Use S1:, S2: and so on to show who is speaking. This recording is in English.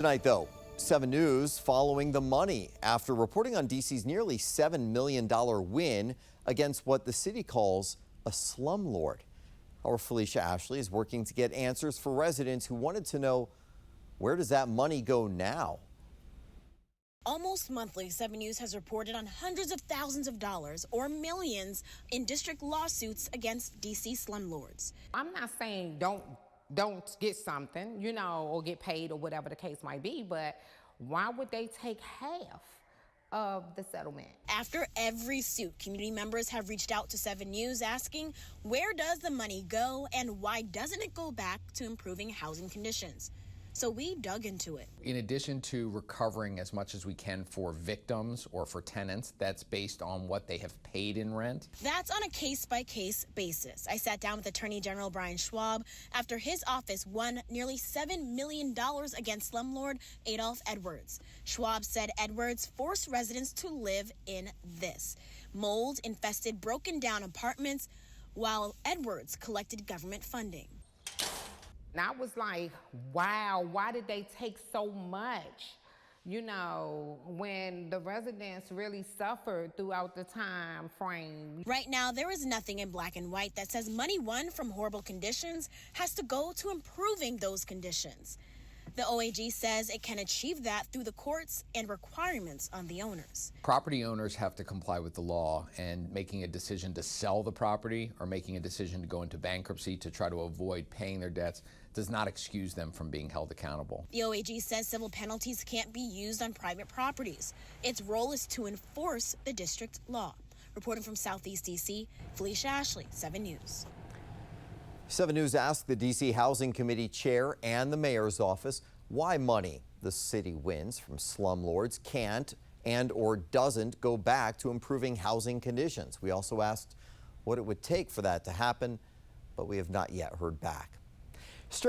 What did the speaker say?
S1: Tonight, though, 7 News following the money after reporting on D.C.'s nearly $7 million win against what the city calls a slumlord. Our Felicia Ashley is working to get answers for residents who wanted to know, where does that money go now?
S2: Almost monthly, 7 News has reported on hundreds of thousands of dollars or millions in district lawsuits against D.C. slumlords.
S3: I'm not saying don't get something, or get paid or whatever the case might be, but why would they take half of the settlement?
S2: After every suit, community members have reached out to 7 News asking, where does the money go and why doesn't it go back to improving housing conditions? So we dug into it.
S4: In addition to recovering as much as we can for victims or for tenants, that's based on what they have paid in rent.
S2: That's on a case-by-case basis. I sat down with Attorney General Brian Schwab after his office won nearly $7 million against slumlord Aldophe Edwards. Schwab said Edwards forced residents to live in this mold-infested, broken-down apartments while Edwards collected government funding.
S3: And I was like, wow, why did they take so much? When the residents really suffered throughout the time frame.
S2: Right now, there is nothing in black and white that says money won from horrible conditions has to go to improving those conditions. The OAG says it can achieve that through the courts and requirements on the owners.
S4: Property owners have to comply with the law, and making a decision to sell the property or making a decision to go into bankruptcy to try to avoid paying their debts does not excuse them from being held accountable.
S2: The OAG says civil penalties can't be used on private properties. Its role is to enforce the district law. Reporting from Southeast D.C., Felicia Ashley, 7 News.
S1: 7 News asked the D.C. Housing Committee chair and the mayor's office why money the city wins from slumlords can't and or doesn't go back to improving housing conditions. We also asked what it would take for that to happen, but we have not yet heard back.